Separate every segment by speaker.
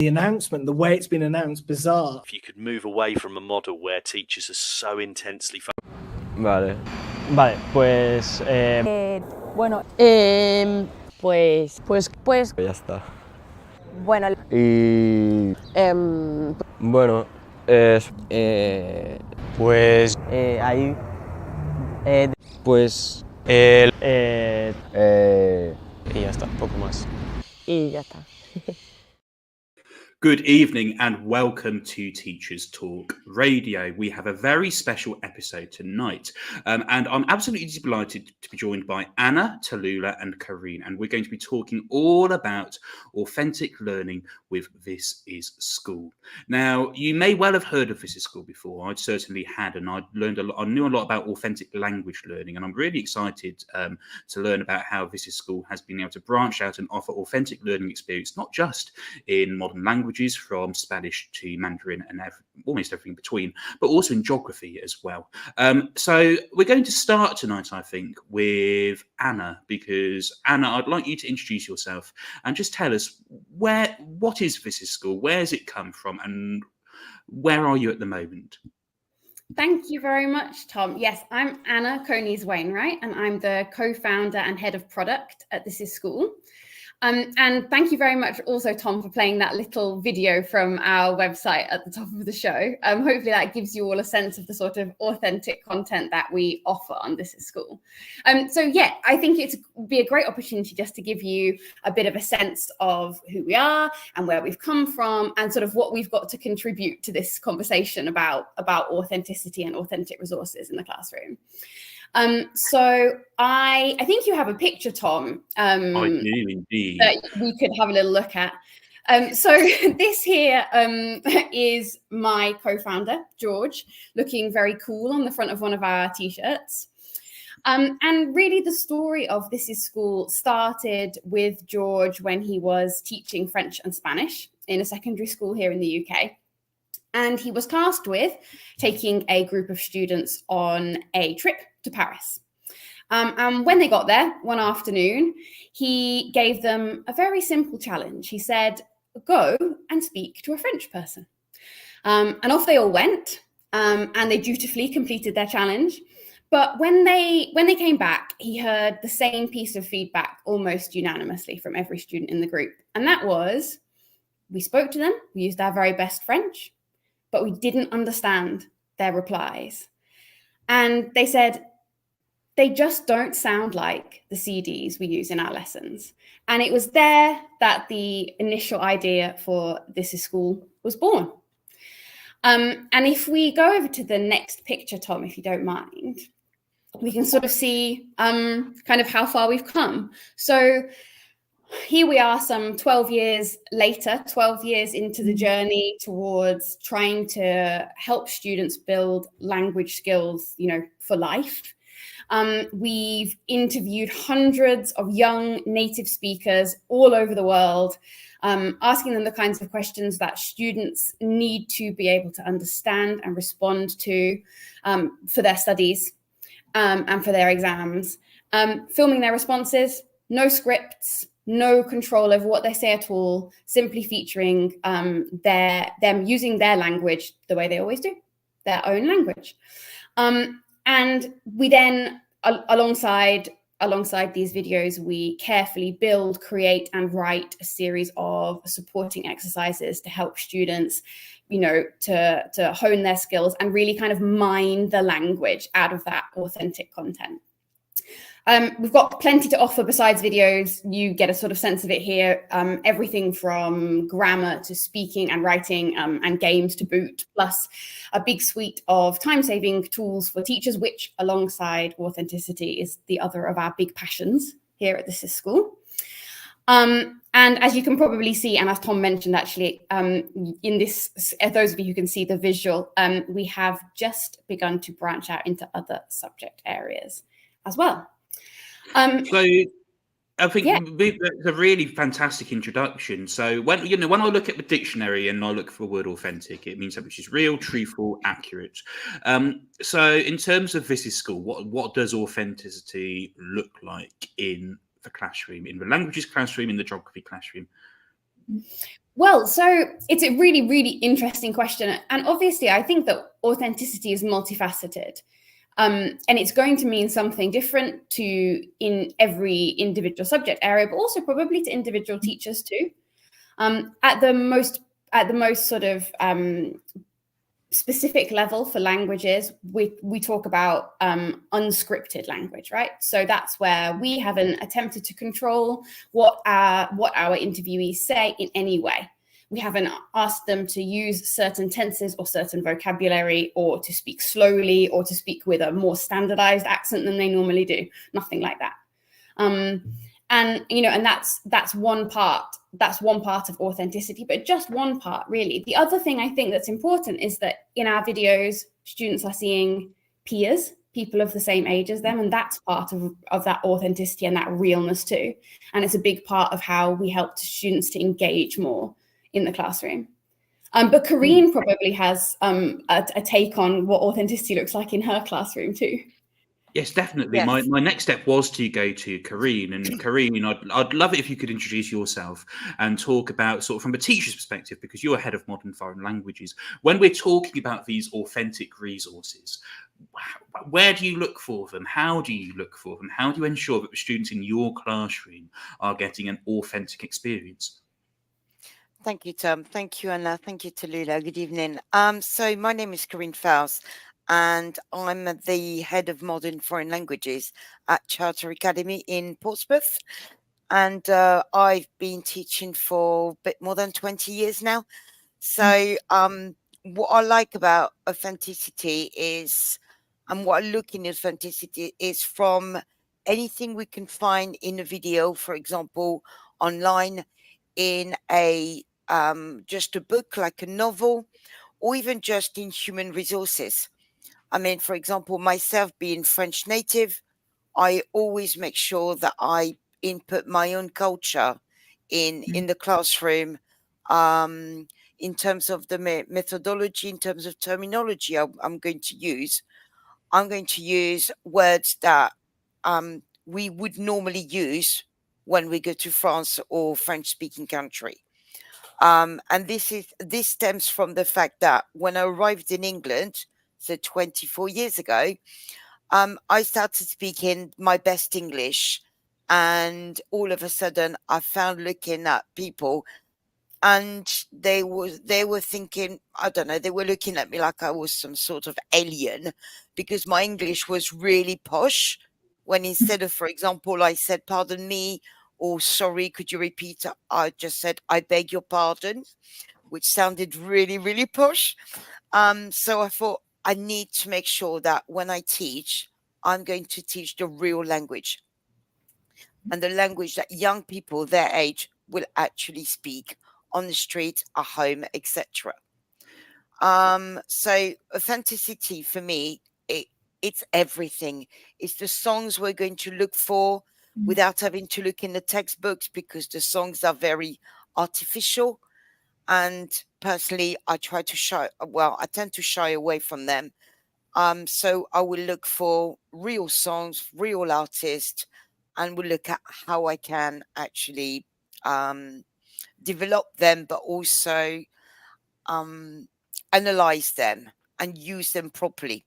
Speaker 1: The announcement, the way it's been announced, bizarre.
Speaker 2: If you could move away from a model where teachers are so intensely
Speaker 3: Vale.
Speaker 4: Vale, pues...
Speaker 5: Bueno, pues...
Speaker 3: Ya está.
Speaker 5: Bueno,
Speaker 3: Y... Bueno, es...
Speaker 4: Pues...
Speaker 5: ahí...
Speaker 3: Pues...
Speaker 4: Y ya está, poco más.
Speaker 5: y ya está.
Speaker 6: Good evening and welcome to Teachers Talk Radio. We have a very special episode tonight and I'm absolutely delighted to be joined by Anna, Tallulah and Karine, and we're going to be talking all about authentic learning with This Is School. Now, you may well have heard of This Is School before. I certainly had, and I knew a lot about authentic language learning, and I'm really excited to learn about how This Is School has been able to branch out and offer authentic learning experience, not just in modern languages from Spanish to Mandarin and almost everything between, but also in geography as well. So we're going to start tonight, I think, with Anna, because Anna, I'd like you to introduce yourself and just tell us what is This Is School, where has it come from, and where are you at the moment?
Speaker 7: Thank you very much, Tom. Yes, I'm Anna Conies-Wainwright, and I'm the co-founder and head of product at This Is School. And thank you very much also, Tom, for playing that little video from our website at the top of the show. Hopefully that gives you all a sense of the sort of authentic content that we offer on This Is School. So yeah, I think it'd be a great opportunity just to give you a bit of a sense of who we are and where we've come from and sort of what we've got to contribute to this conversation about authenticity and authentic resources in the classroom. So I think you have a picture, Tom.
Speaker 6: I do indeed.
Speaker 7: That we could have a little look at. So this here is my co-founder, George, looking very cool on the front of one of our t-shirts. And really the story of This Is School started with George when he was teaching French and Spanish in a secondary school here in the UK. And he was tasked with taking a group of students on a trip to Paris. And when they got there one afternoon, he gave them a very simple challenge. He said, go and speak to a French person. And off they all went, and they dutifully completed their challenge. But when they came back, he heard the same piece of feedback almost unanimously from every student in the group. And that was, we spoke to them, we used our very best French, but we didn't understand their replies. And they said, they just don't sound like the CDs we use in our lessons. And it was there that the initial idea for This Is School was born. And if we go over to the next picture, Tom, if you don't mind, we can sort of see kind of how far we've come. So here we are some 12 years later, 12 years into the journey towards trying to help students build language skills, for life. We've interviewed hundreds of young native speakers all over the world, asking them the kinds of questions that students need to be able to understand and respond to for their studies and for their exams. Filming their responses, no scripts, no control over what they say at all, simply featuring them using their language the way they always do, their own language. And we then, alongside these videos, we carefully build, create, and write a series of supporting exercises to help students, to hone their skills and really kind of mine the language out of that authentic content. We've got plenty to offer besides videos. You get a sort of sense of it here. Everything from grammar to speaking and writing and games to boot, plus a big suite of time-saving tools for teachers, which alongside authenticity is the other of our big passions here at This Is School. And as you can probably see, and as Tom mentioned, actually, in this, those of you who can see the visual, we have just begun to branch out into other subject areas as well.
Speaker 6: So I think it's a really fantastic introduction. So when I look at the dictionary and I look for the word authentic, it means something which is real, truthful, accurate. So in terms of This Is School, what does authenticity look like in the classroom, in the languages classroom, in the geography classroom?
Speaker 7: Well, so it's a really, really interesting question. And obviously, I think that authenticity is multifaceted. And it's going to mean something different to in every individual subject area, but also probably to individual teachers too. At the most sort of specific level for languages, we talk about unscripted language, right? So that's where we haven't attempted to control what our interviewees say in any way. We haven't asked them to use certain tenses or certain vocabulary, or to speak slowly, or to speak with a more standardized accent than they normally do. Nothing like that. And that's one part. That's one part of authenticity, but just one part, really. The other thing I think that's important is that in our videos, students are seeing peers, people of the same age as them, and that's part of that authenticity and that realness too. And it's a big part of how we help students to engage more in the classroom. But Karine probably has a take on what authenticity looks like in her classroom too.
Speaker 6: Yes, definitely.
Speaker 5: Yes.
Speaker 6: My next step was to go to Karine, and Karine, I'd love it if you could introduce yourself and talk about sort of from a teacher's perspective, because you're head of modern foreign languages. When we're talking about these authentic resources, where do you look for them? How do you look for them? How do you ensure that the students in your classroom are getting an authentic experience?
Speaker 8: Thank you, Tom. Thank you, Anna. Thank you, Tallulah. Good evening. So my name is Karine Faust, and I'm the head of modern foreign languages at Charter Academy in Portsmouth. And I've been teaching for a bit more than 20 years now. So what I like about authenticity is, and what I look in authenticity is from anything we can find in a video, for example, online, in a just a book like a novel, or even just in human resources. I mean, for example, myself being French native, I always make sure that I input my own culture in the classroom, in terms of the methodology, in terms of terminology I'm going to use. I'm going to use words that we would normally use when we go to France or French-speaking country. And this stems from the fact that when I arrived in England, so 24 years ago, I started speaking my best English, and all of a sudden I found looking at people, and they were thinking, I don't know, they were looking at me like I was some sort of alien, because my English was really posh, when instead of, for example, I said, "Pardon me," or "Sorry, could you repeat?" I just said, "I beg your pardon," which sounded really, really posh. So I thought I need to make sure that when I teach, I'm going to teach the real language, and the language that young people their age will actually speak on the street, at home, etc. So authenticity for me, it's everything. It's the songs we're going to look for without having to look in the textbooks, because the songs are very artificial. And personally, I tend to shy away from them. So I will look for real songs, real artists, and will look at how I can actually develop them, but also analyze them and use them properly.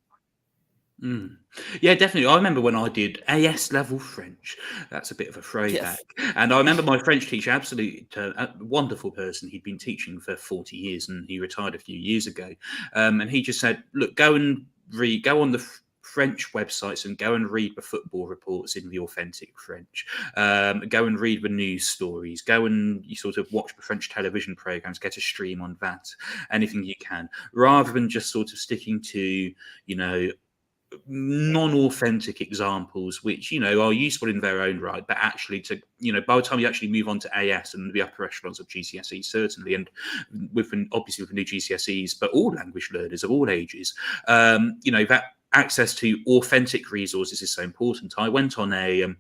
Speaker 6: Yeah, definitely. I remember when I did AS level French. That's a bit of a throwback.
Speaker 8: Yes.
Speaker 6: And I remember my French teacher, absolutely a wonderful person. He'd been teaching for 40 years and he retired a few years ago. And he just said, look, go on the French websites and go and read the football reports in the authentic French. Go and read the news stories. Go and you sort of watch the French television programs, get a stream on that, anything you can, rather than just sort of sticking to, non-authentic examples, which are useful in their own right, but actually to by the time you actually move on to AS and the upper echelons of GCSE, certainly, and obviously with the new GCSEs, but all language learners of all ages, that access to authentic resources is so important. I went on a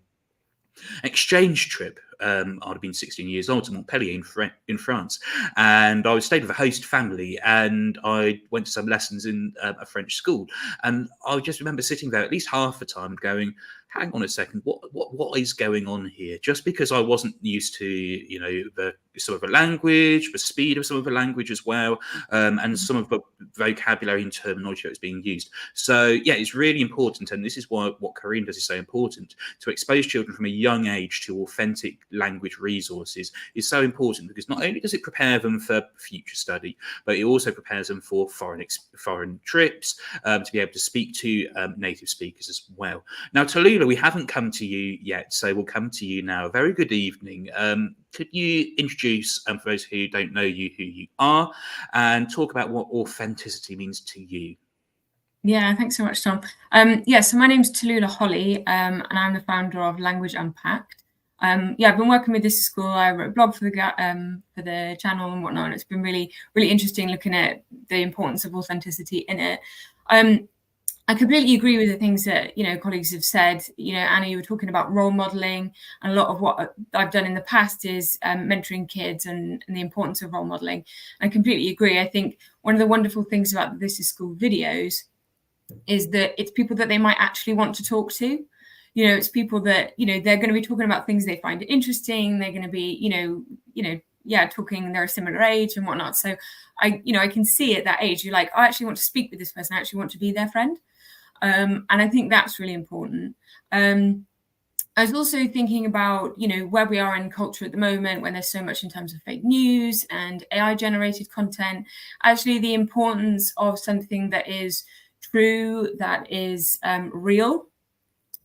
Speaker 6: exchange trip. I'd have been 16 years old, to Montpellier in France, and I stayed with a host family, and I went to some lessons in a French school, and I just remember sitting there at least half the time going, hang on a second, what is going on here? Just because I wasn't used to, some of the language, the speed of some of the language as well, and some of the vocabulary and terminology that's being used. So yeah, it's really important, and this is why what Karine does is so important. To expose children from a young age to authentic language resources is so important, because not only does it prepare them for future study, but it also prepares them for foreign trips, to be able to speak to native speakers as well. Now, Tallulah, we haven't come to you yet, so we'll come to you now. Very good evening. Could you introduce, for those who don't know you, who you are, and talk about what authenticity means to you?
Speaker 9: Yeah, thanks so much, Tom. So my name's Tallulah Holly, and I'm the founder of Language Unpacked. I've been working with this school. I wrote a blog for the channel and whatnot, and it's been really, really interesting looking at the importance of authenticity in it. I completely agree with the things that, colleagues have said. Anna, you were talking about role modeling, and a lot of what I've done in the past is mentoring kids and the importance of role modeling. I completely agree. I think one of the wonderful things about the This Is School videos is that it's people that they might actually want to talk to. It's people that, they're going to be talking about things they find interesting. They're going to be, talking, they're a similar age and whatnot. So I can see at that age, you're like, I actually want to speak with this person. I actually want to be their friend. And I think that's really important. I was also thinking about, where we are in culture at the moment, when there's so much in terms of fake news and AI generated content, actually the importance of something that is true, that is real.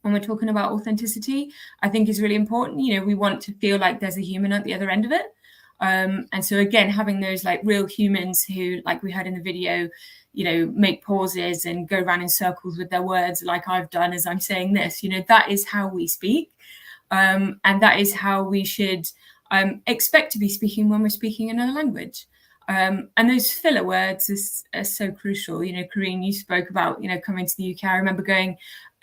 Speaker 9: When we're talking about authenticity, I think is really important. We want to feel like there's a human at the other end of it. And so again, having those like real humans who, like we heard in the video, make pauses and go around in circles with their words, like I've done as I'm saying this, that is how we speak. And that is how we should expect to be speaking when we're speaking another language. And those filler words are so crucial. Karine, you spoke about, coming to the UK. I remember going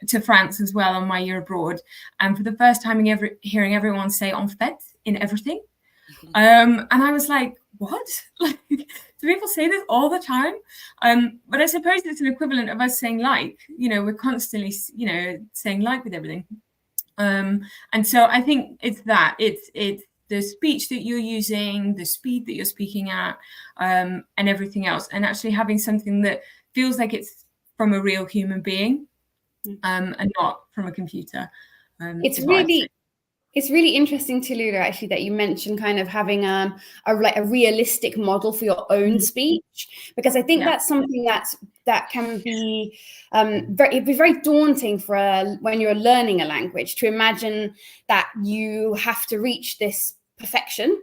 Speaker 9: to France as well on my year abroad. And for the first time hearing everyone say en fait in everything. And I was like, what? Like, do people say this all the time? But I suppose it's an equivalent of us saying like, we're constantly, saying like with everything. And so I think it's that. It's the speech that you're using, the speed that you're speaking at, and everything else. And actually having something that feels like it's from a real human being, and not from a computer.
Speaker 7: It's really interesting, Tallulah, actually, that you mentioned kind of having a realistic model for your own speech, because I think that's something that can be it'd be very daunting for when you're learning a language, to imagine that you have to reach this perfection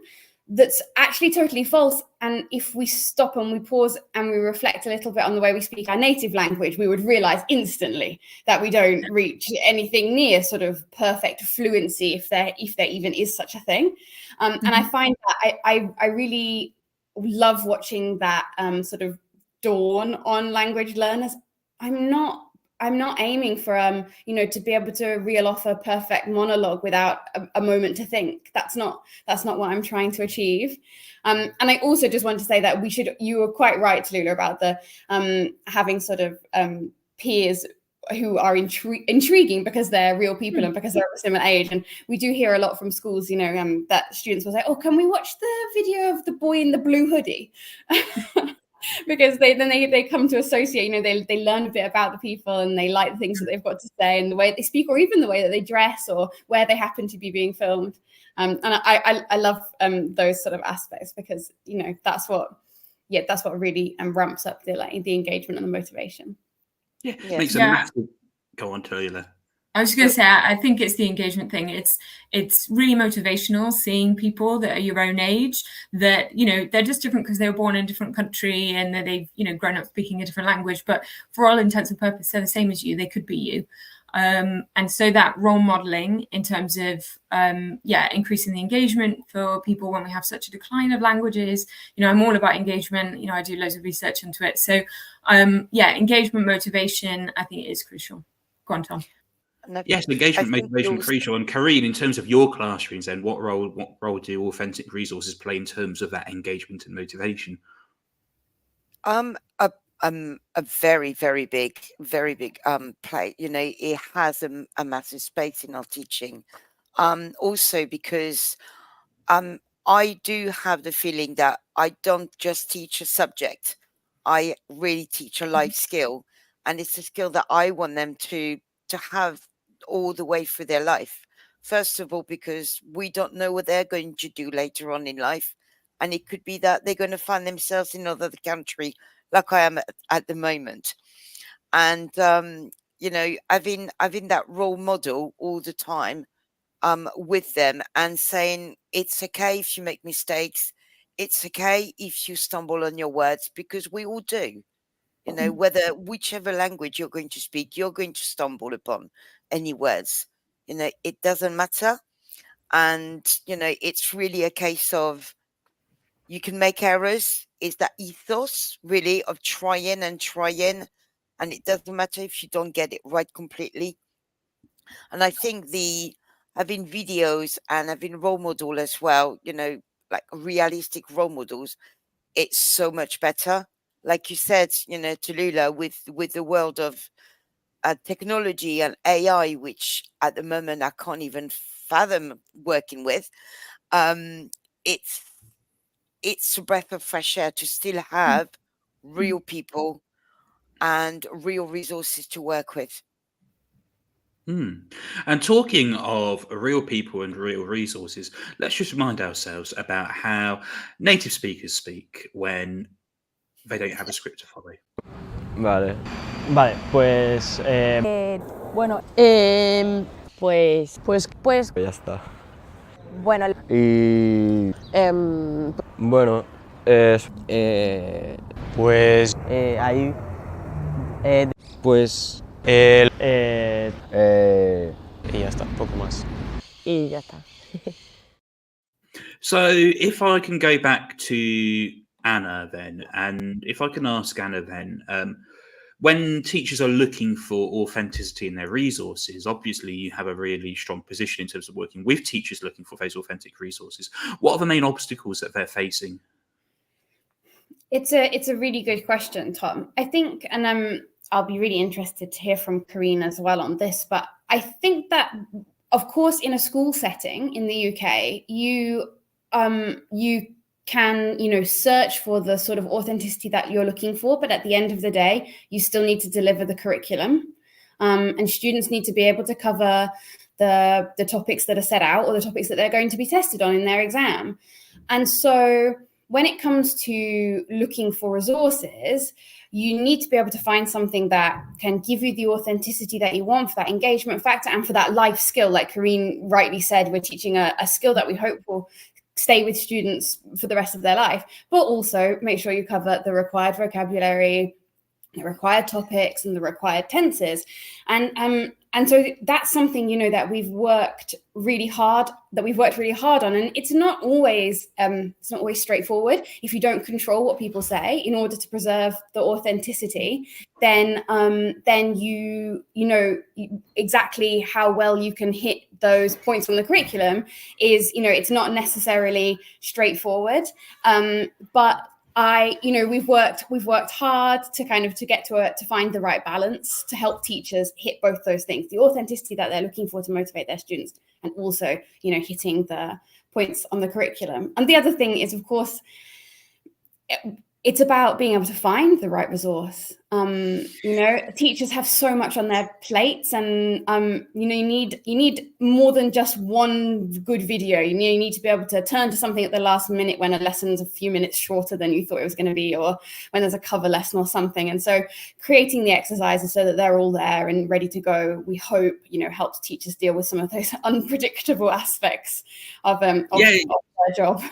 Speaker 7: that's actually totally false. And if we stop and we pause and we reflect a little bit on the way we speak our native language, we would realize instantly that we don't reach anything near sort of perfect fluency, if there even is such a thing. And I find that I really love watching that sort of dawn on language learners. I'm not aiming for to be able to reel off a perfect monologue without a moment to think. That's not what I'm trying to achieve. And I also just want to say that you were quite right, Tallulah, about the having sort of peers who are intriguing because they're real people and because they're of a similar age. And we do hear a lot from schools, that students will say, "Oh, can we watch the video of the boy in the blue hoodie?" Because they come to associate, they learn a bit about the people and they like the things that they've got to say and the way they speak, or even the way that they dress, or where they happen to be being filmed. And I love those sort of aspects, because that's what really ramps up the engagement and the motivation.
Speaker 6: Yeah, makes a massive. Go on, Tallulah.
Speaker 9: I was just going to say, I think it's the engagement thing. It's really motivational seeing people that are your own age, that, they're just different because they were born in a different country and that they've, grown up speaking a different language. But for all intents and purposes, they're the same as you. They could be you. And so that role modeling in terms of, increasing the engagement for people when we have such a decline of languages. I'm all about engagement. I do loads of research into it. So, engagement, motivation, I think it is crucial. Go on, Tom.
Speaker 6: Yes, engagement, motivation, crucial. And Karine, in terms of your classrooms, then what role do authentic resources play in terms of that engagement and motivation?
Speaker 8: A a very, very big, play. You know, it has a massive space in our teaching. Also because I do have the feeling that I don't just teach a subject. I really teach a life skill, and it's a skill that I want them to have all the way through their life. First of all, because we don't know what they're going to do later on in life, and it could be that they're going to find themselves in another country, like I am at the moment. And you know, having that role model all the time with them, and saying it's okay if you make mistakes, it's okay if you stumble on your words, because we all do. You know, whether whichever language you're going to speak, you're going to stumble upon any words. You know, it doesn't matter. And, you know, it's really a case of you can make errors. Is that ethos really of trying and trying? And it doesn't matter if you don't get it right completely. And I think the having videos and having role model as well, you know, like realistic role models, it's so much better. Like you said, you know, Tallulah, with the world of technology and AI, which at the moment I can't even fathom working with. It's a breath of fresh air to still have real people and real resources to work with.
Speaker 6: And talking of real people and real resources, let's just remind ourselves about how native speakers speak when they don't have a script to follow.
Speaker 3: Vale.
Speaker 4: Vale, pues
Speaker 5: Bueno, pues,
Speaker 3: Ya está.
Speaker 5: bueno,
Speaker 3: Y bueno,
Speaker 4: pues
Speaker 5: ahí,
Speaker 4: pues y ya está, poco más.
Speaker 5: y ya está.
Speaker 6: So if I can go back to Anna then, and if I can ask Anna then, when teachers are looking for authenticity in their resources, obviously you have a really strong position in terms of working with teachers looking for those authentic resources. What are the main obstacles that they're facing?
Speaker 7: It's a really good question, Tom. I think, and I'll be really interested to hear from Karine as well on this, but I think that, of course, in a school setting in the UK, you can, you know, search for the sort of authenticity that you're looking for, but at the end of the day, you still need to deliver the curriculum, and students need to be able to cover the topics that are set out or the topics that they're going to be tested on in their exam. And so when it comes to looking for resources, you need to be able to find something that can give you the authenticity that you want for that engagement factor and for that life skill. Like Karine rightly said, we're teaching a skill that we hope will stay with students for the rest of their life, but also make sure you cover the required vocabulary, the required topics, and the required tenses. And so that's something, you know, that we've worked really hard on. And it's not always straightforward. If you don't control what people say in order to preserve the authenticity, then you know exactly how well you can hit those points on the curriculum is, you know, it's not necessarily straightforward. But we've worked hard to kind of to find the right balance to help teachers hit both those things, the authenticity that they're looking for to motivate their students, and also, you know, hitting the points on the curriculum. And the other thing is, of course, it's about being able to find the right resource. You know, teachers have so much on their plates, and you know, you need more than just one good video. You need to be able to turn to something at the last minute when a lesson's a few minutes shorter than you thought it was going to be, or when there's a cover lesson or something. And so, creating the exercises so that they're all there and ready to go, we hope, you know, helps teachers deal with some of those unpredictable aspects of their job.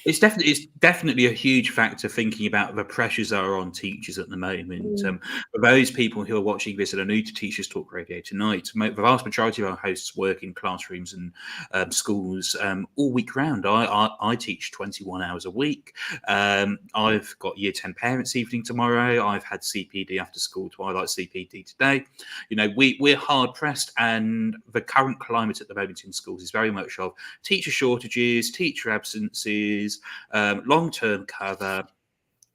Speaker 6: It's definitely a huge factor thinking about the pressures that are on teachers at the moment. For those people who are watching this and are new to Teachers Talk Radio tonight, the vast majority of our hosts work in classrooms and schools all week round. I teach 21 hours a week. I've got Year 10 Parents' Evening tomorrow. I've had CPD after school Twilight CPD today. You know, we're hard pressed, and the current climate at the moment in schools is very much of teacher shortages, teacher absences, long-term cover,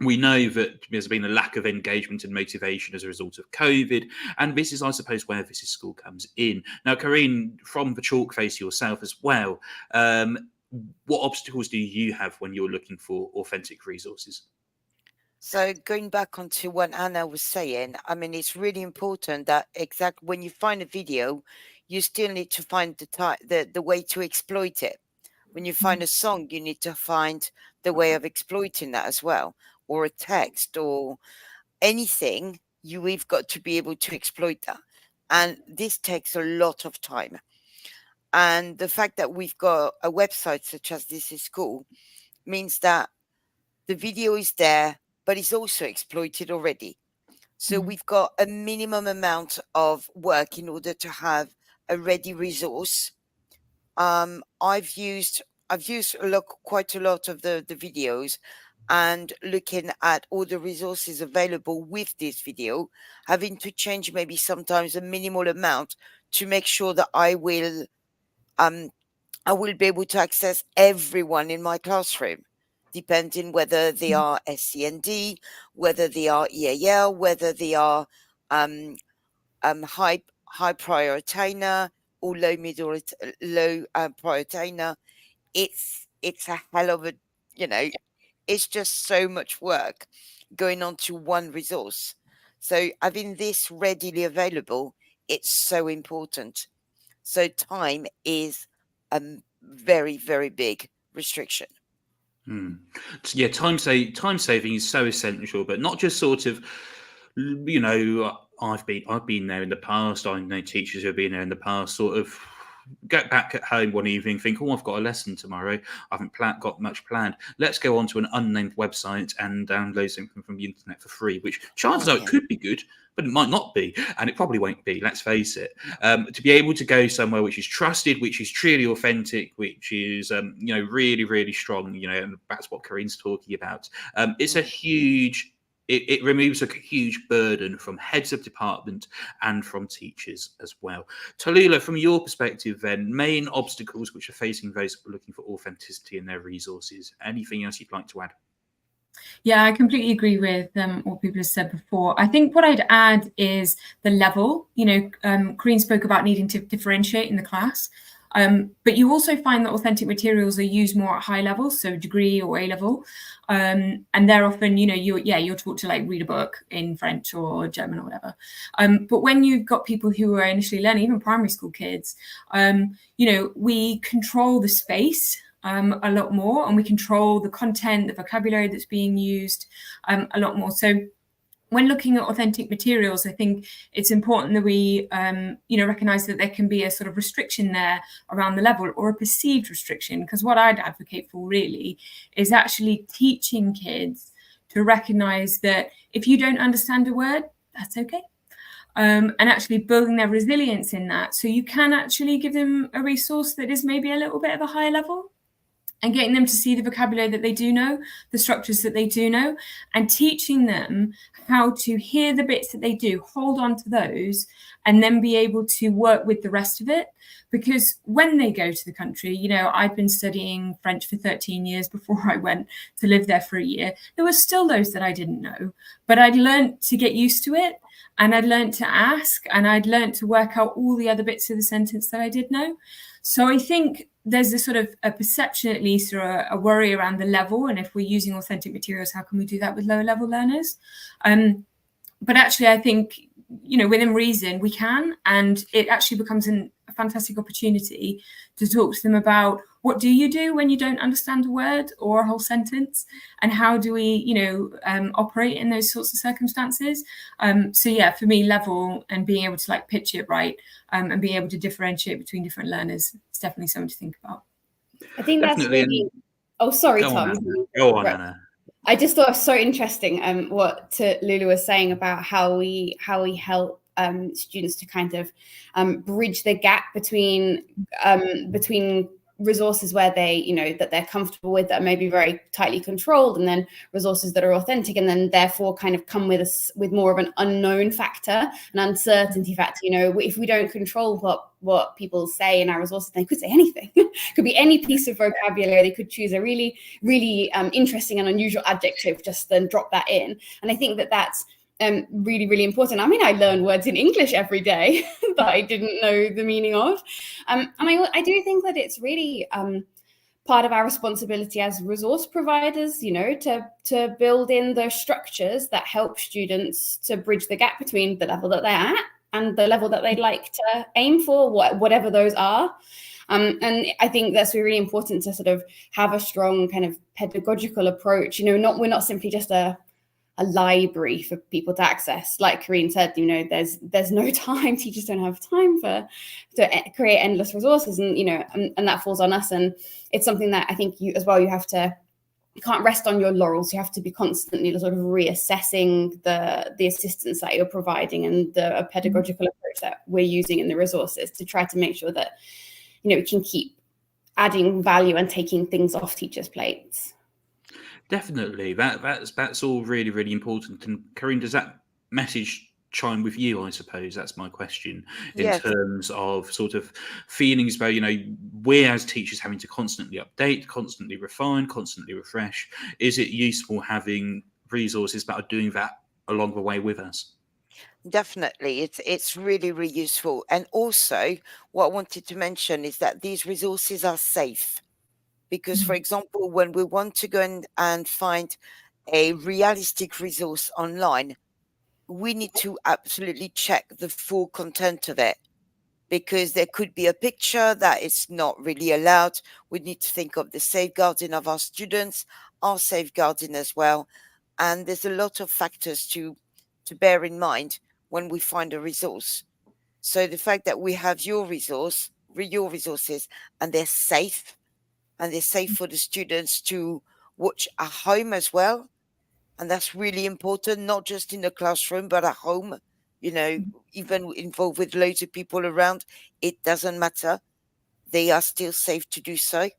Speaker 6: We know that there's been a lack of engagement and motivation as a result of COVID, and this is, I suppose, where This Is School comes in. Now, Karine, from the chalk face yourself as well, what obstacles do you have when you're looking for authentic resources?
Speaker 8: So going back onto what Anna was saying, I mean, it's really important that when you find a video, you still need to find the way to exploit it. When you find a song, you need to find the way of exploiting that as well, or a text or anything. We've got to be able to exploit that. And this takes a lot of time. And the fact that we've got a website such as This Is School means that the video is there, but it's also exploited already. So we've got a minimum amount of work in order to have a ready resource. I've used quite a lot of the videos, and looking at all the resources available with this video, having to change maybe sometimes a minimal amount to make sure that I will be able to access everyone in my classroom, depending whether they are SCND, whether they are EAL, whether they are high prioritainer or low prioritainer. It's a hell of a, it's just so much work going on to one resource. So having this readily available, it's so important. So time is a very, very big restriction.
Speaker 6: Yeah, time saving is so essential, but not just sort of, I've been there in the past. I know teachers who have been there in the past, sort of get back at home one evening, think, I've got a lesson tomorrow. I haven't got much planned. Let's go onto an unnamed website and download something from the internet for free, which chances are it could be good, but it might not be, and it probably won't be, let's face it. To be able to go somewhere which is trusted, which is truly authentic, which is, really, really strong, and that's what Karine's talking about. It's a huge... It removes a huge burden from heads of department and from teachers as well. Tallulah, from your perspective then, main obstacles which are facing those looking for authenticity in their resources. Anything else you'd like to add?
Speaker 9: Yeah, I completely agree with what people have said before. I think what I'd add is the level. Karine spoke about needing to differentiate in the class. But you also find that authentic materials are used more at high levels, so degree or A level. And they're often, you're taught to read a book in French or German or whatever. But when you've got people who are initially learning, even primary school kids, we control the space a lot more, and we control the content, the vocabulary that's being used a lot more. So when looking at authentic materials, I think it's important that we, recognise that there can be a sort of restriction there around the level, or a perceived restriction. Because what I'd advocate for really is actually teaching kids to recognise that if you don't understand a word, that's okay. And actually building their resilience in that. So you can actually give them a resource that is maybe a little bit of a higher level, and getting them to see the vocabulary that they do know, the structures that they do know, and teaching them how to hear the bits that they do, hold on to those, and then be able to work with the rest of it. Because when they go to the country, I've been studying French for 13 years before I went to live there for a year. There were still those that I didn't know, but I'd learned to get used to it, and I'd learned to ask, and I'd learned to work out all the other bits of the sentence that I did know. So I think there's a sort of a perception, at least, or a worry around the level. And if we're using authentic materials, how can we do that with lower level learners? But actually, I think, within reason, we can. And it actually becomes a fantastic opportunity to talk to them about what do you do when you don't understand a word or a whole sentence, and how do we, operate in those sorts of circumstances. So yeah, for me, level and being able to pitch it right, and being able to differentiate between different learners is definitely something to think about.
Speaker 7: I think that's really... Oh, sorry, Tom.
Speaker 6: Go on, Anna.
Speaker 7: I just thought it was so interesting what Tallulah was saying about how we help students to kind of bridge the gap between resources where that they're comfortable with, that are maybe very tightly controlled, and then resources that are authentic, and then therefore kind of come with more of an unknown factor, an uncertainty factor. If we don't control what people say in our resources, they could say anything. Could be any piece of vocabulary. They could choose a really, really interesting and unusual adjective, just then drop that in. And I think that that's really, really important. I mean, I learn words in English every day that I didn't know the meaning of. And I do think that it's really part of our responsibility as resource providers, to build in those structures that help students to bridge the gap between the level that they're at and the level that they'd like to aim for, whatever those are. And I think that's really important to sort of have a strong kind of pedagogical approach. We're not simply just a library for people to access. Like Karine said, there's no time. Teachers don't have time to create endless resources, and and that falls on us. And it's something that I think you can't rest on your laurels. You have to be constantly sort of reassessing the assistance that you're providing and the pedagogical approach that we're using in the resources to try to make sure that we can keep adding value and taking things off teachers' plates.
Speaker 6: Definitely, that's all really, really important. And Karine, does that message chime with you? I suppose that's my question in
Speaker 8: Yes.
Speaker 6: terms of sort of feelings about we're as teachers having to constantly update, constantly refine, constantly refresh. Is it useful having resources that are doing that along the way with us?
Speaker 8: Definitely, it's really, really useful. And also, what I wanted to mention is that these resources are safe. Because, for example, when we want to go and find a realistic resource online, we need to absolutely check the full content of it, because there could be a picture that is not really allowed. We need to think of the safeguarding of our students, our safeguarding as well. And there's a lot of factors to bear in mind when we find a resource. So the fact that we have your resources, and they're safe, and they're safe for the students to watch at home as well. And that's really important, not just in the classroom, but at home, even involved with loads of people around, it doesn't matter. They are still safe to do so.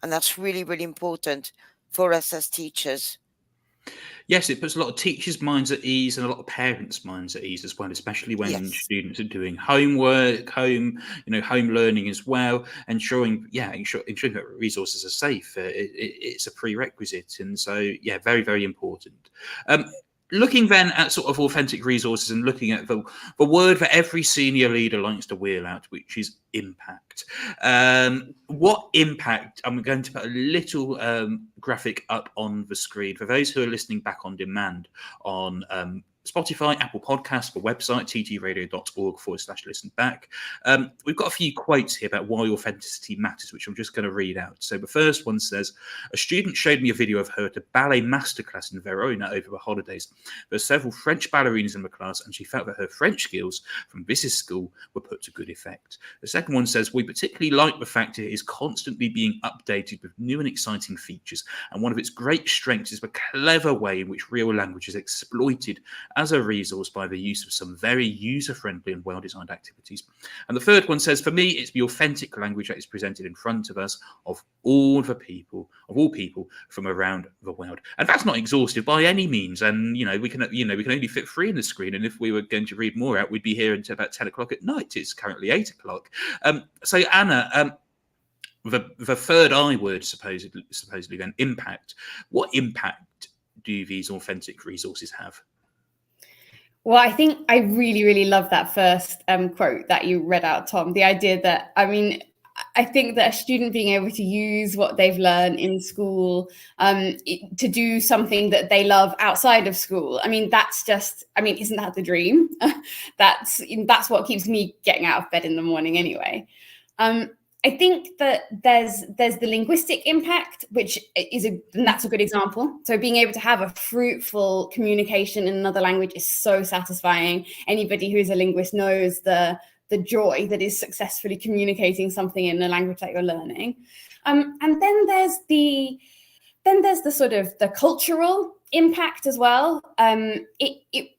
Speaker 8: And that's really, really important for us as teachers.
Speaker 6: Yes, it puts a lot of teachers' minds at ease and a lot of parents' minds at ease as well, especially when
Speaker 8: Yes.
Speaker 6: students are doing homework, home learning as well, ensuring that resources are safe. It's a prerequisite, and so very, very important. Looking then at sort of authentic resources and looking at the word that every senior leader likes to wheel out, which is impact. What impact? I'm going to put a little graphic up on the screen for those who are listening back on demand on Spotify, Apple Podcasts, the website, ttradio.org/listen back. We've got a few quotes here about why authenticity matters, which I'm just going to read out. So the first one says, a student showed me a video of her at a ballet masterclass in Verona over the holidays. There were several French ballerinas in the class, and she felt that her French skills from business school were put to good effect. The second one says, we particularly like the fact it is constantly being updated with new and exciting features, and one of its great strengths is the clever way in which real language is exploited as a resource by the use of some very user-friendly and well-designed activities. And the third one says, for me, it's the authentic language that is presented in front of us of all people from around the world. And that's not exhaustive by any means. And we can only fit 3 in the screen. And if we were going to read more out, we'd be here until about 10 o'clock at night. It's currently 8 o'clock. So Anna, the third I word supposedly then, impact. What impact do these authentic resources have?
Speaker 7: Well, I think I really, really love that first quote that you read out, Tom. The idea that, I think that a student being able to use what they've learned in school to do something that they love outside of school. Isn't that the dream? That's what keeps me getting out of bed in the morning anyway. I think that there's the linguistic impact, which and that's a good example. So being able to have a fruitful communication in another language is so satisfying. Anybody who's a linguist knows the joy that is successfully communicating something in a language that you're learning. And then there's the sort of the cultural impact as well.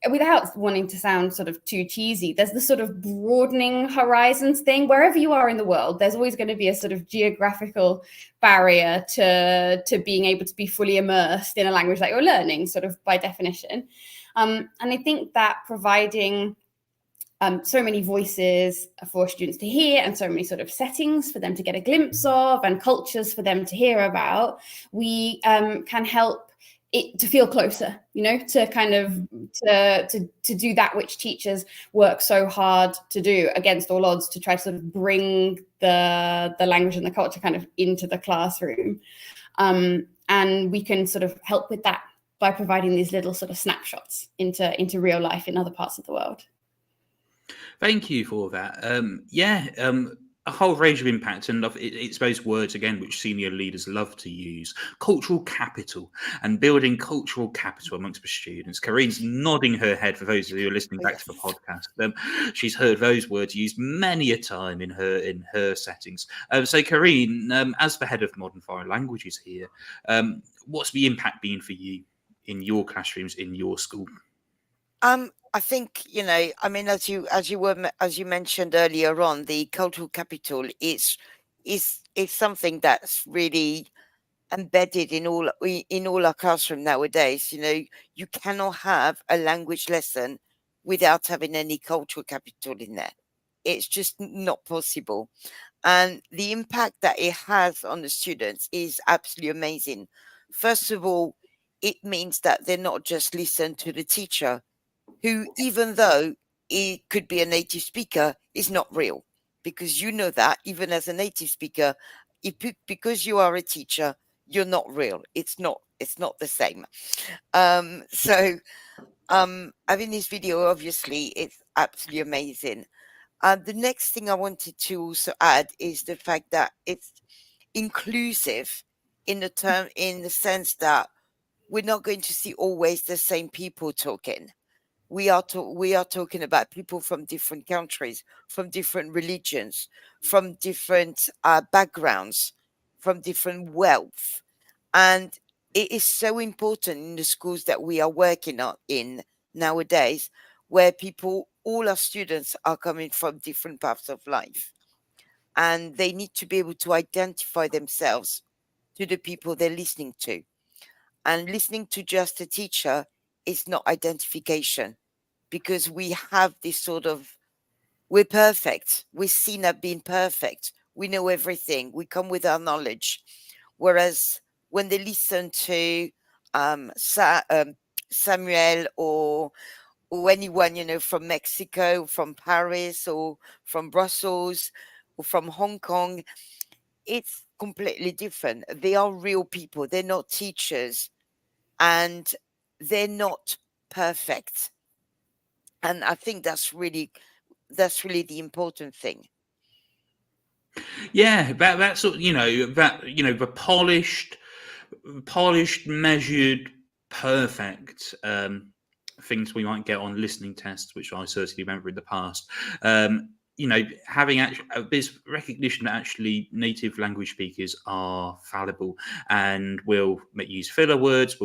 Speaker 7: Without wanting to sound sort of too cheesy, there's the sort of broadening horizons thing. Wherever you are in the world, there's always going to be a sort of geographical barrier to being able to be fully immersed in a language that you're learning, sort of by definition. And I think that providing so many voices for students to hear, and so many sort of settings for them to get a glimpse of, and cultures for them to hear about, we can help it to feel closer, you know, to kind of to do that which teachers work so hard to do against all odds, to try to sort of bring the language and the culture kind of into the classroom. And we can sort of help with that by providing these little sort of snapshots into real life in other parts of the world.
Speaker 6: Thank you for that. A whole range of impact, and it's those words again which senior leaders love to use: cultural capital, and building cultural capital amongst the students. Kareen's nodding her head for those of you who are listening back to the podcast. She's heard those words used many a time in her settings. So Kareen, as the head of Modern Foreign Languages here, what's the impact been for you in your classrooms, in your school?
Speaker 8: I think, you know, I mean, as you mentioned earlier on, the cultural capital is something that's really embedded in all our classroom nowadays. You know, you cannot have a language lesson without having any cultural capital in there. It's just not possible. And the impact that it has on the students is absolutely amazing. First of all, it means that they're not just listening to the teacher, who, even though he could be a native speaker, is not real, because you know that even as a native speaker, because you are a teacher, you're not real. It's not the same. Having this video, obviously, it's absolutely amazing. The next thing I wanted to also add is the fact that it's inclusive in the sense that we're not going to see always the same people talking. We are talking about people from different countries, from different religions, from different backgrounds, from different wealth. And it is so important in the schools that we are working in nowadays, where all our students are coming from different paths of life. And they need to be able to identify themselves to the people they're listening to. And listening to just a teacher is not identification, because we have this sort of, we're perfect. We're seen as being perfect. We know everything. We come with our knowledge. Whereas when they listen to Samuel or anyone, you know, from Mexico, from Paris, or from Brussels, or from Hong Kong, it's completely different. They are real people. They're not teachers, and they're not perfect. And I think that's really the important thing.
Speaker 6: Yeah, that's the polished, measured, perfect things we might get on listening tests, which I certainly remember in the past. Having this recognition that actually native language speakers are fallible and will use filler words.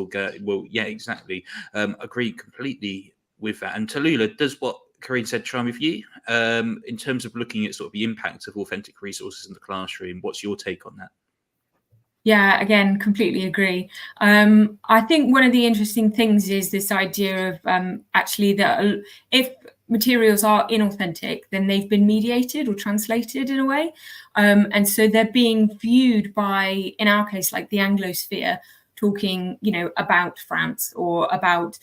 Speaker 6: Agree completely with that. And Tallulah, does what Kareen said chime with you in terms of looking at sort of the impact of authentic resources in the classroom? What's your take on that?
Speaker 9: Yeah, again, completely agree. I think one of the interesting things is this idea of actually that if materials are inauthentic, then they've been mediated or translated in a way. And so they're being viewed by, in our case, like the Anglosphere, talking, about France or about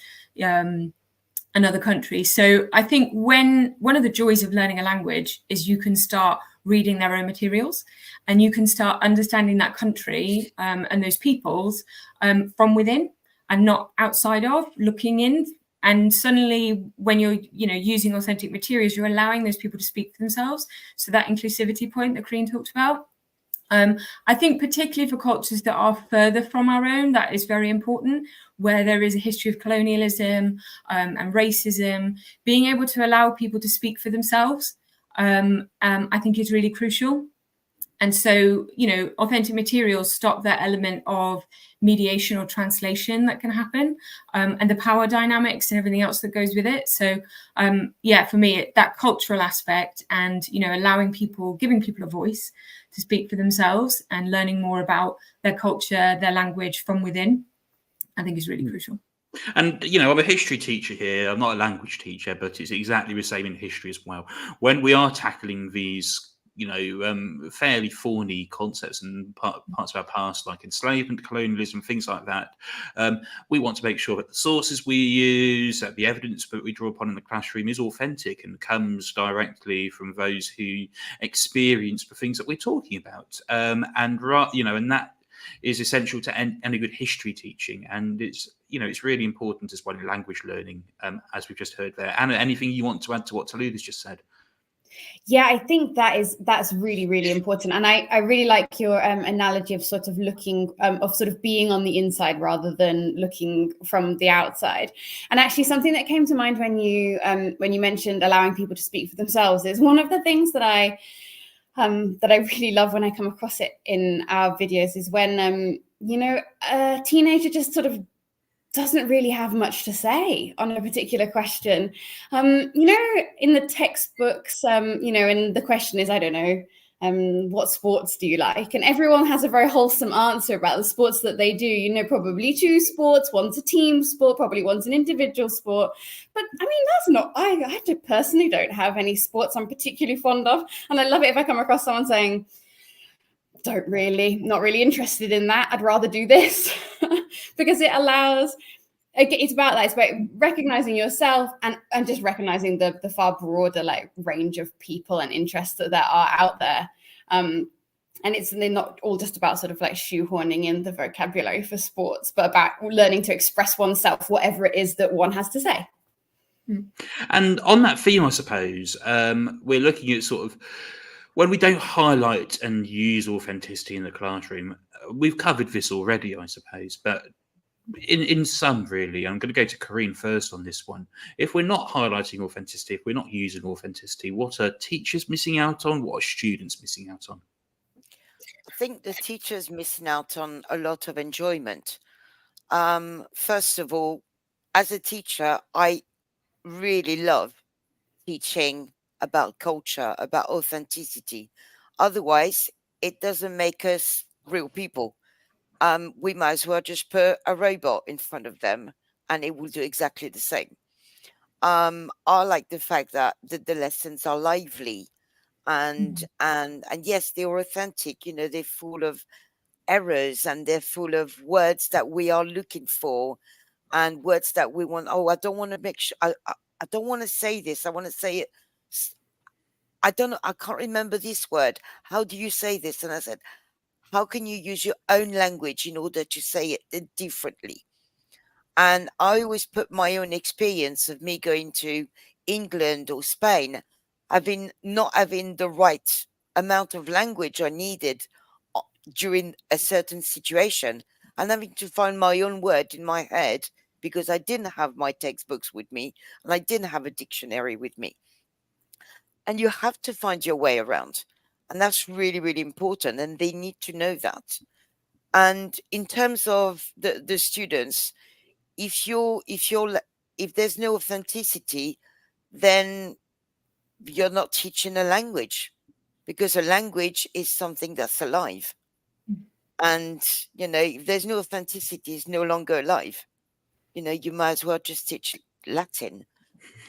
Speaker 9: another country. So I think one of the joys of learning a language is you can start reading their own materials, and you can start understanding that country and those peoples from within and not outside of, looking in. And suddenly when you're using authentic materials, you're allowing those people to speak for themselves. So that inclusivity point that Kareen talked about. I think particularly for cultures that are further from our own, that is very important, where there is a history of colonialism and racism. Being able to allow people to speak for themselves, I think is really crucial. And so, you know, authentic materials stop that element of mediation or translation that can happen, and the power dynamics and everything else that goes with it. So, yeah, for me, that cultural aspect and, you know, allowing people, giving people a voice to speak for themselves and learning more about their culture, their language from within, I think is really crucial.
Speaker 6: And, you know, I'm a history teacher here. I'm not a language teacher, but it's exactly the same in history as well. When we are tackling these, you know, fairly thorny concepts and parts of our past, like enslavement, colonialism, things like that, we want to make sure that the sources we use, that the evidence that we draw upon in the classroom is authentic and comes directly from those who experience the things that we're talking about. And that is essential to any good history teaching, and it's, you know, it's really important as well in language learning, as we've just heard there. Anna, anything you want to add to what Tallulah just said?
Speaker 7: Yeah, I think that's really, really important. And I really like your analogy of sort of looking, of sort of being on the inside rather than looking from the outside. And actually something that came to mind when you mentioned allowing people to speak for themselves is one of the things that I really love when I come across it in our videos is when, you know, a teenager just sort of doesn't really have much to say on a particular question. You know, in the textbooks, you know, and the question is, I don't know, what sports do you like? And everyone has a very wholesome answer about the sports that they do. You know, probably 2 sports, one's a team sport, probably one's an individual sport. But I mean, that's not, I personally don't have any sports I'm particularly fond of. And I love it if I come across someone saying, not really interested in that. I'd rather do this. Because it allows, it's about that. It's about recognizing yourself and just recognizing the far broader like range of people and interests that there are out there. And they're not all just about sort of like shoehorning in the vocabulary for sports, but about learning to express oneself, whatever it is that one has to say.
Speaker 6: And on that theme, I suppose, we're looking at sort of when we don't highlight and use authenticity in the classroom. We've covered this already, I suppose, but in some, really, I'm going to go to Corinne first on this one. If we're not highlighting authenticity, if we're not using authenticity, what are teachers missing out on? What are students missing out on?
Speaker 8: I think the teacher's missing out on a lot of enjoyment. First of all, as a teacher, I really love teaching about culture, about authenticity. Otherwise, it doesn't make us real people. We might as well just put a robot in front of them and it will do exactly the same. I like the fact that the lessons are lively and yes, they're authentic. You know, they're full of errors and they're full of words that we are looking for and words that we want. Oh, I don't want to make sure. I don't want to say this. I want to say it. I don't know. I can't remember this word. How do you say this? And I said, how can you use your own language in order to say it differently? And I always put my own experience of me going to England or Spain, not having the right amount of language I needed during a certain situation and having to find my own word in my head because I didn't have my textbooks with me and I didn't have a dictionary with me. And you have to find your way around. And that's really, really important. And they need to know that. And in terms of the students, if there's no authenticity, then you're not teaching a language, because a language is something that's alive. And, you know, if there's no authenticity, it's no longer alive. You know, you might as well just teach Latin,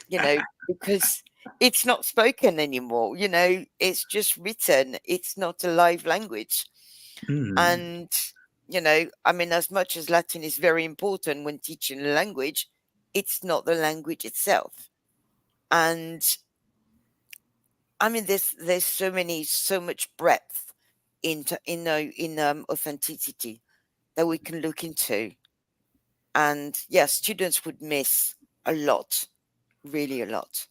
Speaker 8: you know, because it's not spoken anymore. You know, it's just written. It's not a live language. And, you know, I mean, as much as Latin is very important when teaching a language, it's not the language itself. And I mean, there's so much breadth in authenticity that we can look into. And yeah, students would miss a lot, really a lot.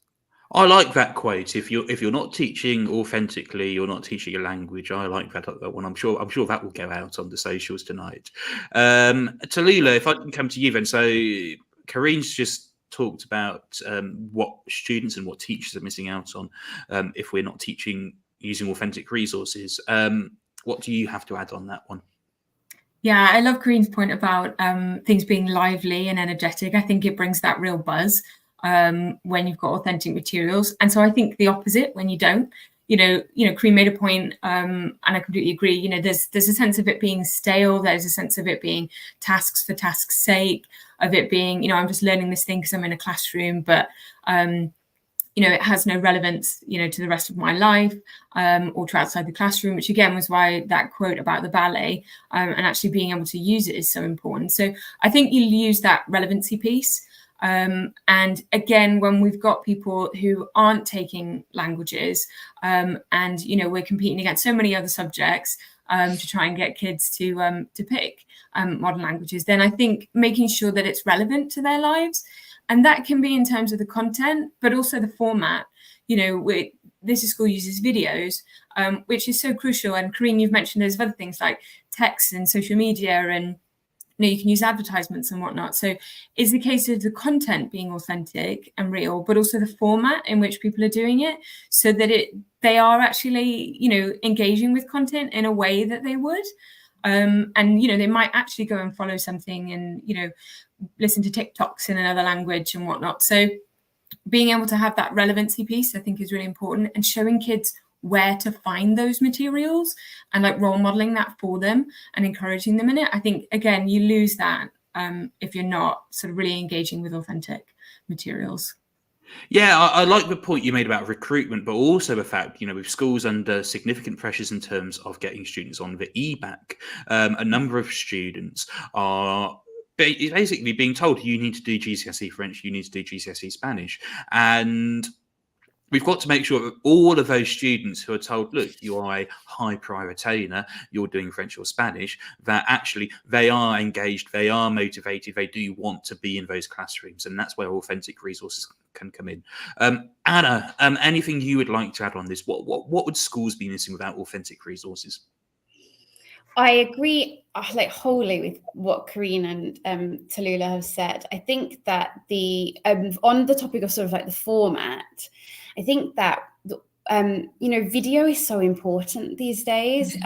Speaker 6: I like that quote. If you're not teaching authentically, you're not teaching a language. I like that one. I'm sure that will go out on the socials tonight. Tallulah, if I can come to you then. So Corinne's just talked about what students and what teachers are missing out on if we're not teaching, using authentic resources. What do you have to add on that one?
Speaker 9: Yeah, I love Kareen's point about things being lively and energetic. I think it brings that real buzz when you've got authentic materials. And so I think the opposite when you don't. Kareen made a point, and I completely agree. There's a sense of it being stale. There's a sense of it being tasks for tasks' sake, of it being, I'm just learning this thing because I'm in a classroom, but it has no relevance, to the rest of my life or to outside the classroom, which again was why that quote about the ballet and actually being able to use it is so important. So I think you'll use that relevancy piece. And again, when we've got people who aren't taking languages and, we're competing against so many other subjects to try and get kids to pick modern languages, then I think making sure that it's relevant to their lives. And that can be in terms of the content, but also the format. This school uses videos, which is so crucial. And Kareen, you've mentioned there's other things like text and social media, and you can use advertisements and whatnot. So it's the case of the content being authentic and real, but also the format in which people are doing it, so that they are actually, engaging with content in a way that they would. And, they might actually go and follow something and, listen to TikToks in another language and whatnot. So being able to have that relevancy piece, I think, is really important, and showing kids where to find those materials and like role modeling that for them and encouraging them in it. I think, again, you lose that if you're not sort of really engaging with authentic materials.
Speaker 6: Yeah, I like the point you made about recruitment, but also the fact, with schools under significant pressures in terms of getting students on the EBAC, a number of students are basically being told you need to do GCSE French, you need to do GCSE Spanish. And we've got to make sure that all of those students who are told, look, you are a high private earner, you're doing French or Spanish, that actually they are engaged, they are motivated, they do want to be in those classrooms. And that's where authentic resources can come in. Anna, anything you would like to add on this? What would schools be missing without authentic resources?
Speaker 7: I agree wholly with what Kareen and Tallulah have said. I think that on the topic of sort of like the format, I think that video is so important these days.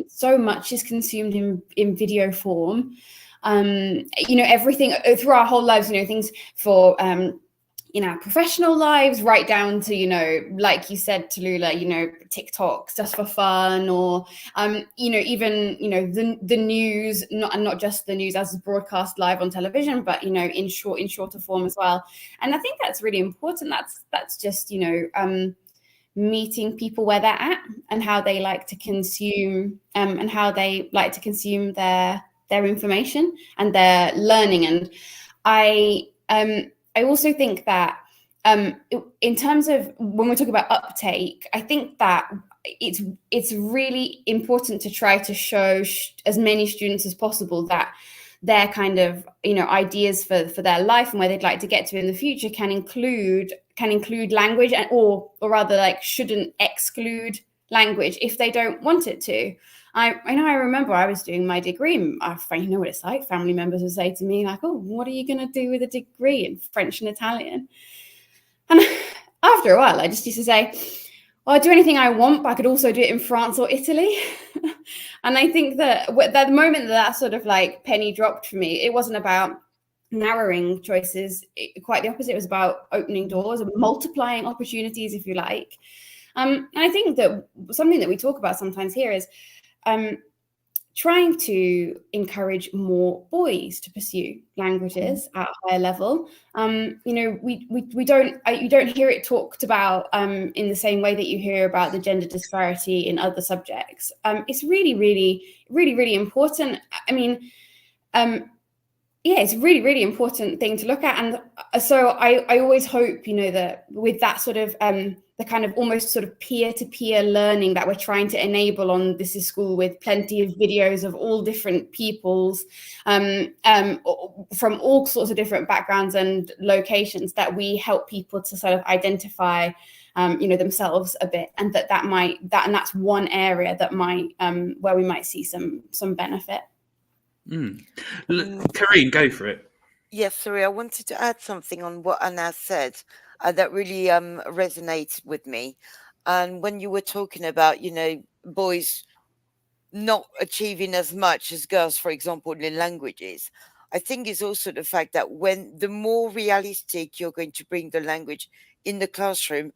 Speaker 7: So much is consumed in video form. Everything through our whole lives. Things for in our professional lives, right down to, like you said, Tallulah, TikToks just for fun, or, even, the news, not just the news as broadcast live on television, but, in shorter form as well. And I think that's really important. That's just, meeting people where they're at and how they like to consume, their information and their learning. And I also think that in terms of when we're talking about uptake, I think that it's really important to try to show as many students as possible that their kind of ideas for their life and where they'd like to get to in the future can include language, or rather like shouldn't exclude language if they don't want it to. I remember I was doing my degree, and you know what it's like. Family members would say to me, like, oh, what are you going to do with a degree in French and Italian? And after a while, I just used to say, well, I'd do anything I want, but I could also do it in France or Italy. And I think that the moment that sort of like penny dropped for me, it wasn't about narrowing choices. Quite the opposite. It was about opening doors and multiplying opportunities, if you like. And I think that something that we talk about sometimes here is trying to encourage more boys to pursue languages at a higher level. You don't hear it talked about in the same way that you hear about the gender disparity in other subjects. It's really, really, really, really important. I mean, it's a really, really important thing to look at. And so I always hope, that with that sort of the kind of almost sort of peer-to-peer learning that we're trying to enable on This Is School, with plenty of videos of all different peoples from all sorts of different backgrounds and locations, that we help people to sort of identify themselves a bit, and that's one area that might where we might see some benefit.
Speaker 6: Kareen, go for it.
Speaker 8: Yes, sorry, I wanted to add something on what Anna said that really resonates with me. And when you were talking about, boys not achieving as much as girls, for example, in languages, I think it's also the fact that when the more realistic you're going to bring the language in the classroom,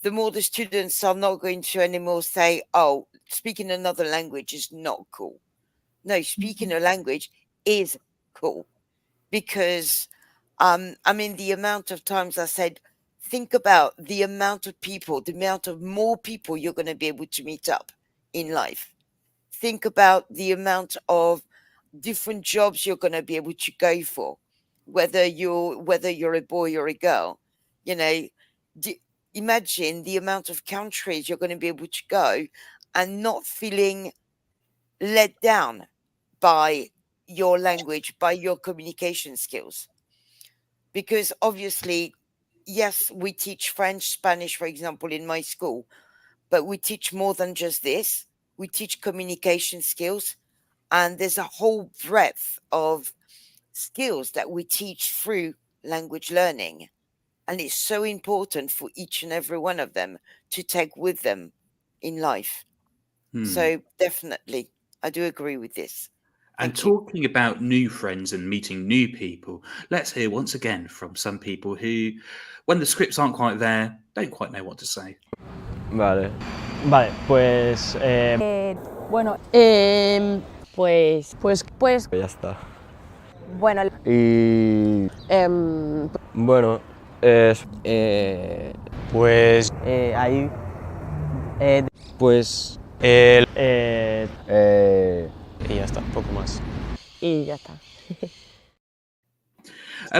Speaker 8: the more the students are not going to anymore say, oh, speaking another language is not cool. No, speaking a language is cool. Because, the amount of times I said, think about the amount of people, the amount of more people you're going to be able to meet up in life. Think about the amount of different jobs you're going to be able to go for, whether you're a boy or a girl. Imagine the amount of countries you're going to be able to go and not feeling let down by your language, by your communication skills. Because obviously, yes, we teach French, Spanish, for example, in my school, but we teach more than just this. We teach communication skills, and there's a whole breadth of skills that we teach through language learning. And it's so important for each and every one of them to take with them in life. So definitely, I do agree with this.
Speaker 6: And talking about new friends and meeting new people, let's hear once again from some people who, when the scripts aren't quite there, don't quite know what to say.
Speaker 3: Vale.
Speaker 4: Vale, pues
Speaker 5: Bueno, pues,
Speaker 3: Ya está.
Speaker 5: bueno,
Speaker 3: Y bueno, es
Speaker 4: pues
Speaker 5: ahí,
Speaker 3: pues
Speaker 4: el
Speaker 3: y
Speaker 4: ya está, poco más.
Speaker 5: y ya está.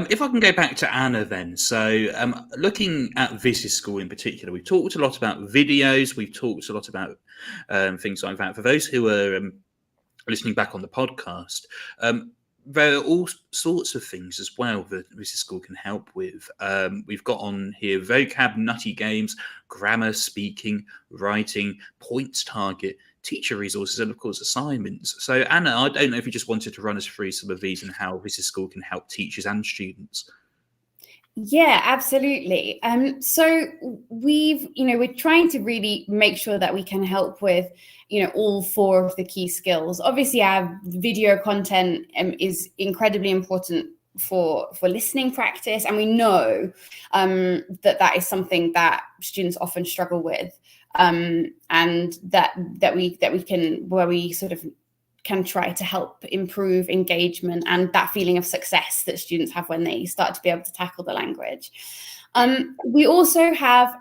Speaker 6: If I can go back to Anna then. So looking at Visis School in particular, we've talked a lot about videos, we've talked a lot about things like that. For those who are listening back on the podcast, there are all sorts of things as well that Visis School can help with. We've got on here vocab nutty games, grammar, speaking, writing, points target, teacher resources, and of course assignments. So Anna, I don't know if you just wanted to run us through some of these and how Visis School can help teachers and students.
Speaker 7: Yeah, absolutely. So we're trying to really make sure that we can help with, all 4 of the key skills. Obviously, our video content is incredibly important for listening practice, and we know that is something that students often struggle with, and that we can, where we sort of can try to help improve engagement and that feeling of success that students have when they start to be able to tackle the language. We also have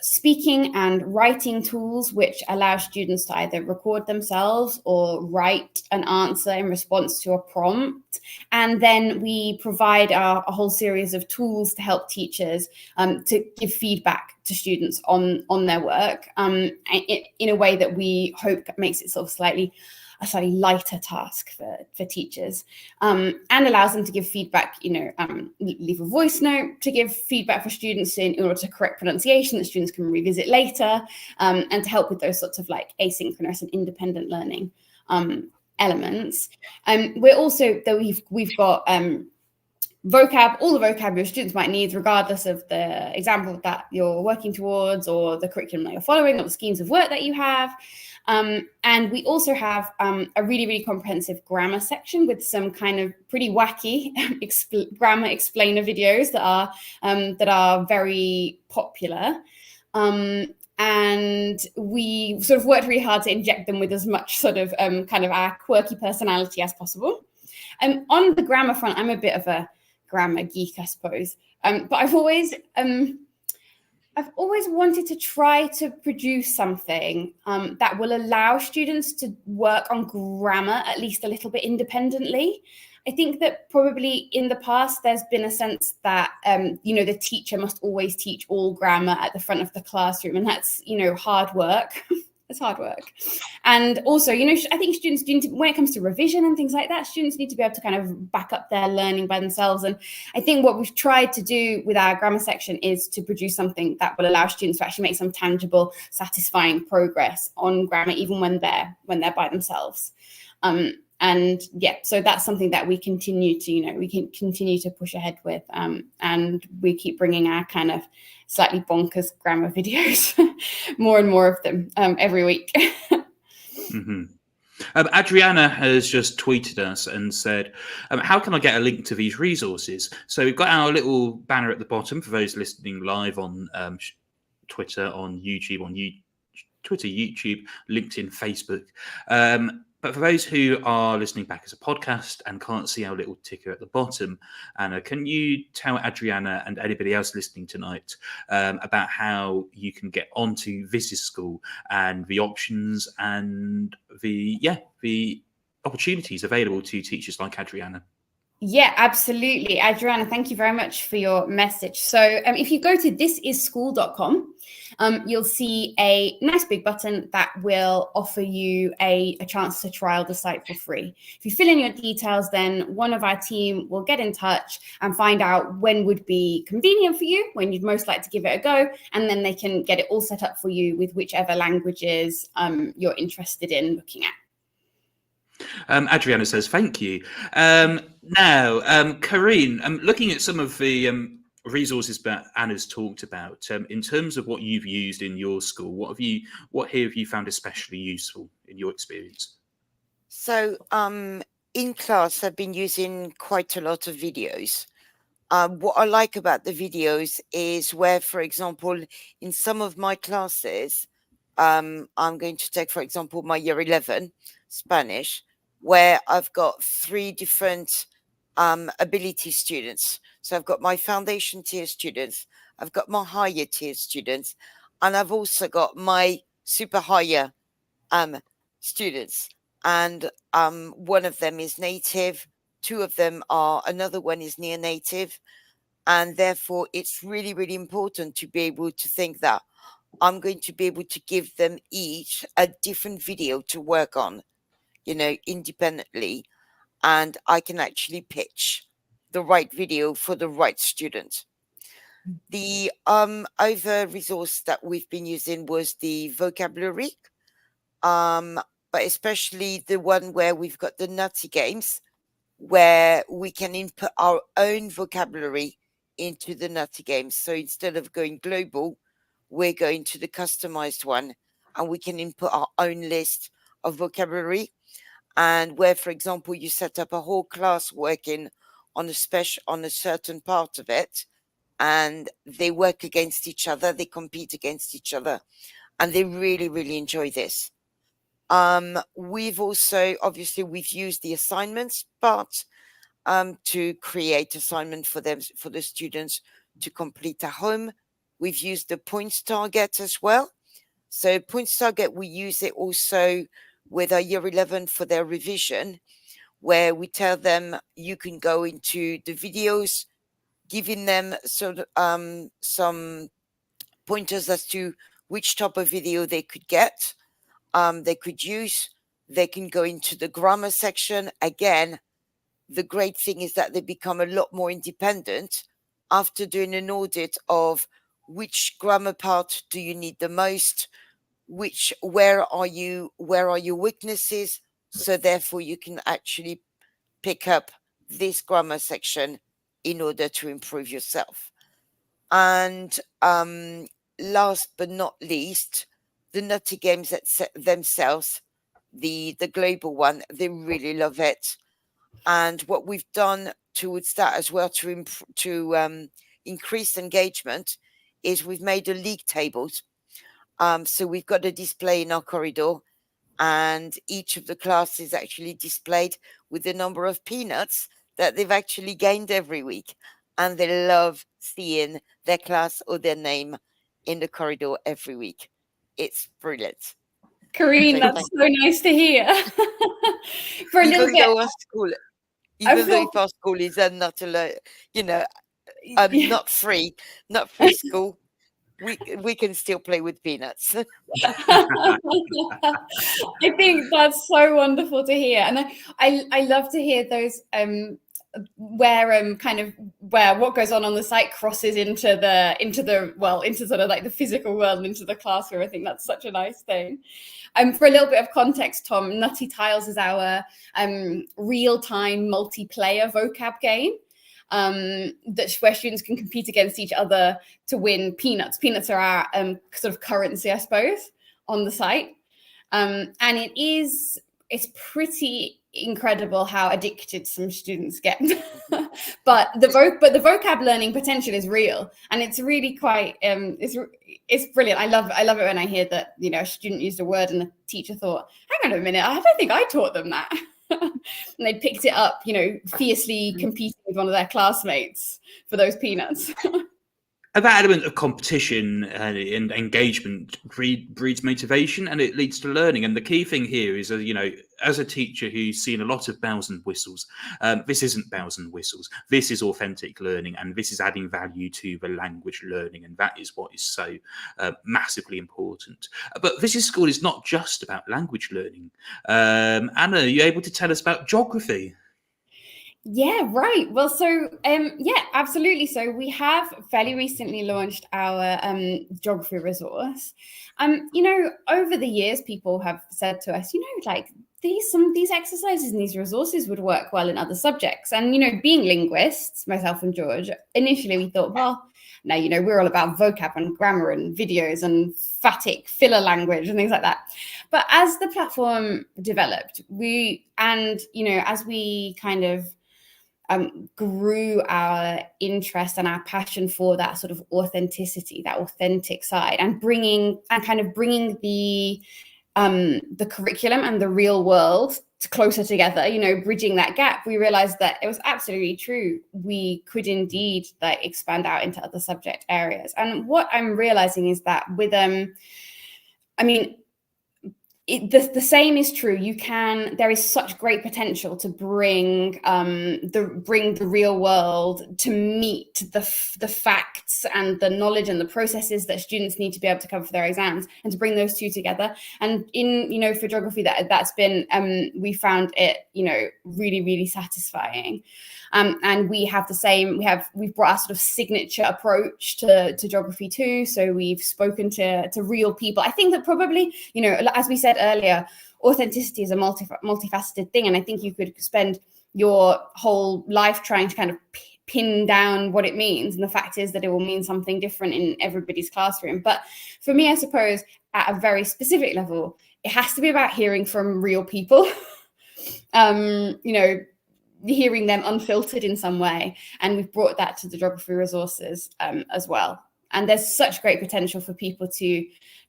Speaker 7: speaking and writing tools which allow students to either record themselves or write an answer in response to a prompt. And then we provide a whole series of tools to help teachers to give feedback to students on their work in a way that we hope makes it sort of a slightly lighter task for teachers, and allows them to give feedback, leave a voice note to give feedback for students in order to correct pronunciation that students can revisit later, and to help with those sorts of like asynchronous and independent learning elements. We're also, though we've got all the vocab your students might need, regardless of the example that you're working towards or the curriculum that you're following or the schemes of work that you have. And we also have a really, really comprehensive grammar section with some kind of pretty wacky grammar explainer videos that are very popular. And we sort of worked really hard to inject them with as much sort of kind of our quirky personality as possible. On the grammar front, I'm a bit of a grammar geek, I suppose. But I've always wanted to try to produce something that will allow students to work on grammar at least a little bit independently. I think that probably in the past, there's been a sense that, the teacher must always teach all grammar at the front of the classroom. And that's, hard work. It's hard work. And also, I think students do need to, when it comes to revision and things like that, students need to be able to kind of back up their learning by themselves. And I think what we've tried to do with our grammar section is to produce something that will allow students to actually make some tangible, satisfying progress on grammar, even when they're by themselves. And yeah, so that's something that we continue to, we can continue to push ahead with. And we keep bringing our kind of slightly bonkers grammar videos, more and more of them every week.
Speaker 6: Mm-hmm. Adriana has just tweeted us and said, how can I get a link to these resources? So we've got our little banner at the bottom for those listening live on Twitter, on YouTube, Twitter, YouTube, LinkedIn, Facebook. But for those who are listening back as a podcast and can't see our little ticker at the bottom, Anna, can you tell Adriana and anybody else listening tonight about how you can get onto Visit School and the options and the opportunities available to teachers like Adriana?
Speaker 7: Yeah, absolutely. Adriana, thank you very much for your message. So if you go to thisisschool.com, you'll see a nice big button that will offer you a chance to trial the site for free. If you fill in your details, then one of our team will get in touch and find out when would be convenient for you, when you'd most like to give it a go, and then they can get it all set up for you with whichever languages you're interested in looking at.
Speaker 6: Adriana says, thank you. Now, Karine, looking at some of the resources that Anna's talked about, in terms of what you've used in your school, what have you found especially useful in your experience?
Speaker 8: So in class, I've been using quite a lot of videos. What I like about the videos is where, for example, in some of my classes, I'm going to take, for example, my year 11 Spanish, where I've got 3 different ability students. So I've got my foundation tier students, I've got my higher tier students, and I've also got my super higher students. And one of them is native, 2 of them are, another one is near native. And therefore, it's really, really important to be able to think that I'm going to be able to give them each a different video to work on, independently, and I can actually pitch the right video for the right student. The other resource that we've been using was the vocabulary, but especially the one where we've got the nutty games, where we can input our own vocabulary into the nutty games. So instead of going global, we're going to the customized one, and we can input our own list of vocabulary. And where, for example, you set up a whole class working on a certain part of it, and they work against each other, they compete against each other, and they really, really enjoy this. We've also, obviously, we've used the assignments part to create assignment for the students to complete at home. We've used the points target as well. So points target, we use it also with our year 11 for their revision, where we tell them you can go into the videos, giving them sort of some pointers as to which type of video they could get, they could use. They can go into the grammar section. Again, the great thing is that they become a lot more independent after doing an audit of which grammar part do you need the most, where are your weaknesses, so therefore you can actually pick up this grammar section in order to improve yourself. And last but not least, the nutty games themselves, the global one, they really love it. And what we've done towards that as well to increase engagement is we've made a league tables. So we've got a display in our corridor, and each of the classes is actually displayed with the number of peanuts that they've actually gained every week. And they love seeing their class or their name in the corridor every week. It's brilliant.
Speaker 7: Karine, that's so nice to hear. For a little bit.
Speaker 8: Even though our school is not alone, not free school, we can still play with peanuts.
Speaker 7: I think that's so wonderful to hear, and I love to hear those where kind of where what goes on the site crosses into sort of like the physical world and into the classroom. I think that's such a nice thing. For a little bit of context, Tom, Nutty Tiles is our real-time multiplayer vocab game where students can compete against each other to win peanuts. Peanuts are our sort of currency, I suppose, on the site. And it's pretty incredible how addicted some students get. but the vocab learning potential is real, and it's really quite it's brilliant. I love it when I hear that, you know, a student used a word and the teacher thought, hang on a minute, I don't think I taught them that. And they picked it up, you know, fiercely competing with one of their classmates for those peanuts.
Speaker 6: That element of competition and engagement breeds motivation, and it leads to learning. And the key thing here is, you know, as a teacher who's seen a lot of bells and whistles, this isn't bells and whistles. This is authentic learning, and this is adding value to the language learning, and that is what is so massively important. But this school is not just about language learning. Anna, are you able to tell us about geography?
Speaker 7: Yeah, right. Well, so yeah, absolutely. So we have fairly recently launched our geography resource. You know, over the years, people have said to us, you know, like some of these exercises and these resources would work well in other subjects. And, you know, being linguists, myself and George, initially we thought, well, now, you know, we're all about vocab and grammar and videos and phatic filler language and things like that. But as the platform developed, as we kind of grew our interest and our passion for that sort of authenticity, that authentic side, and bringing the curriculum and the real world closer together, you know, bridging that gap, we realized that it was absolutely true. We could indeed like expand out into other subject areas. And what I'm realizing is that with the same is true. There is such great potential to bring the real world to meet the facts and the knowledge and the processes that students need to be able to cover for their exams, and to bring those two together. And for geography, that's been we found it, you know, really, really satisfying. And we've brought our sort of signature approach to geography too. So we've spoken to real people. I think that probably, you know, as we said earlier, authenticity is a multifaceted thing. And I think you could spend your whole life trying to kind of pin down what it means. And the fact is that it will mean something different in everybody's classroom. But for me, I suppose at a very specific level, it has to be about hearing from real people, you know, hearing them unfiltered in some way. And we've brought that to the geography resources as well. And there's such great potential for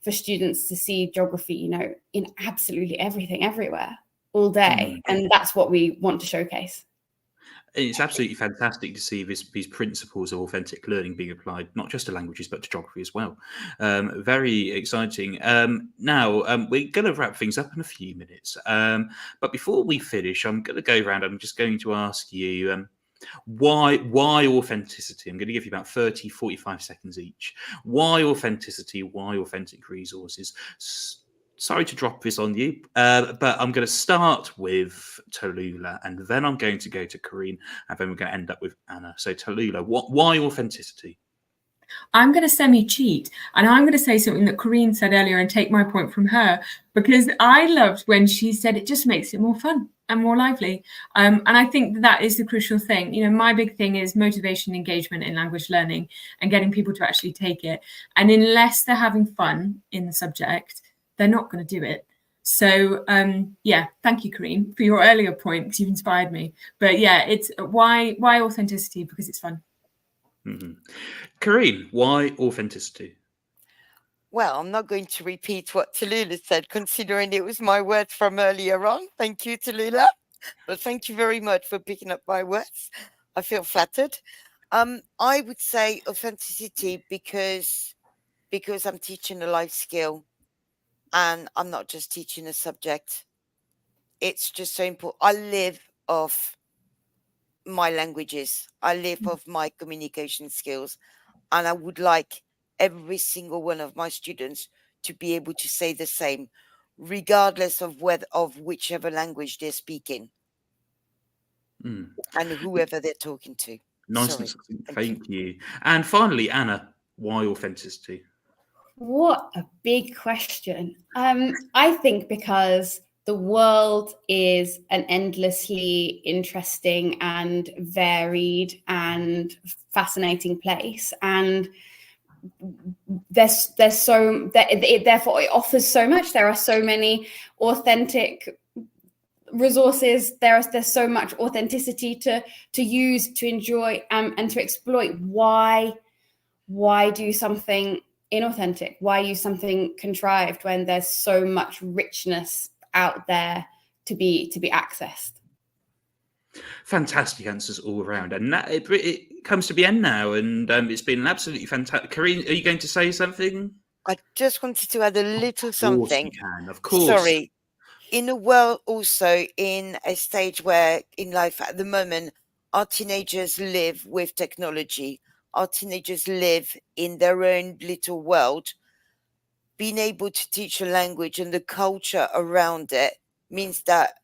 Speaker 7: for students to see geography, you know, in absolutely everything, everywhere, all day. And that's what we want to showcase.
Speaker 6: It's absolutely fantastic to see these principles of authentic learning being applied, not just to languages, but to geography as well. Very exciting. Now, we're going to wrap things up in a few minutes. But before we finish, I'm going to go around. I'm just going to ask you, why authenticity? I'm going to give you about 30, 45 seconds each. Why authenticity? Why authentic resources? Sorry to drop this on you, but I'm going to start with Tallulah, and then I'm going to go to Corinne, and then we're going to end up with Anna. So Tallulah, why authenticity?
Speaker 9: I'm going to semi-cheat, and I'm going to say something that Corinne said earlier and take my point from her, because I loved when she said it just makes it more fun and more lively. And I think that is the crucial thing. You know, my big thing is motivation, engagement in language learning and getting people to actually take it. And unless they're having fun in the subject, they're not going to do it. So, yeah, thank you, Corinne, for your earlier point, because you've inspired me. But yeah, it's why authenticity? Because it's fun.
Speaker 6: Mm-hmm. Corinne, why authenticity?
Speaker 8: Well, I'm not going to repeat what Tallulah said, considering it was my words from earlier on. Thank you, Tallulah. But thank you very much for picking up my words. I feel flattered. I would say authenticity because I'm teaching a life skill, and I'm not just teaching a subject. It's just so important. I live off my languages. I live off my communication skills. And I would like every single one of my students to be able to say the same, regardless of whichever language they're speaking.
Speaker 6: Mm.
Speaker 8: and whoever they're talking to.
Speaker 6: Nice
Speaker 8: Sorry.
Speaker 6: and succinct. Thank you. And finally, Anna, why authenticity?
Speaker 7: What a big question. I think because the world is an endlessly interesting and varied and fascinating place, and therefore it offers so much. There are so many authentic resources. There's so much authenticity to use, to enjoy, and to exploit. Why do something inauthentic? Why use something contrived when there's so much richness out there to be accessed?
Speaker 6: Fantastic answers all around, and that, it comes to the end now, and it's been an absolutely fantastic. Karine, are you going to say something?
Speaker 8: I just wanted to add a little
Speaker 6: Of course
Speaker 8: something.
Speaker 6: you can, of course.
Speaker 8: Sorry. In a world, also in a stage where in life at the moment, our teenagers live with technology, our teenagers live in their own little world. Being able to teach a language and the culture around it means that,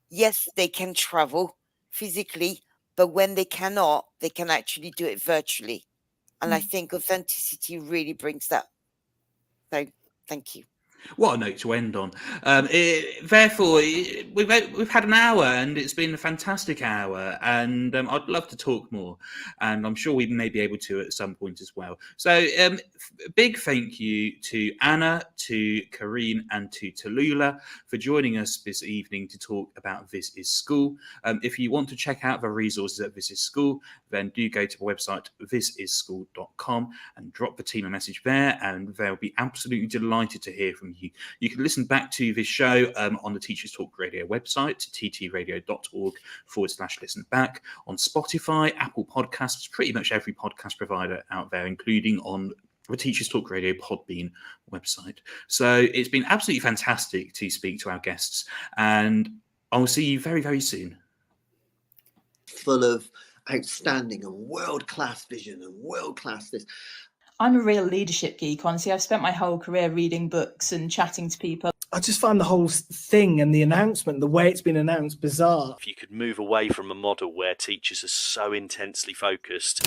Speaker 8: yes, they can travel physically, but when they cannot, they can actually do it virtually. And I think authenticity really brings that. So thank you.
Speaker 6: What a note to end on. We've had an hour, and it's been a fantastic hour, and I'd love to talk more, and I'm sure we may be able to at some point as well. So big thank you to Anna, to Karine, and to Tallulah for joining us this evening to talk about This Is School. If you want to check out the resources at This Is School, then do go to the website thisisschool.com and drop the team a message there, and they'll be absolutely delighted to hear from you. You can listen back to this show on the Teachers Talk Radio website, ttradio.org/listen back, on Spotify, Apple Podcasts, pretty much every podcast provider out there, including on the Teachers Talk Radio Podbean website. So it's been absolutely fantastic to speak to our guests, and I'll see you very, very soon.
Speaker 10: Full of outstanding and world-class vision and world-class this.
Speaker 11: I'm a real leadership geek, honestly. I've spent my whole career reading books and chatting to people.
Speaker 1: I just find the whole thing and the announcement, the way it's been announced, bizarre.
Speaker 2: If you could move away from a model where teachers are so intensely focused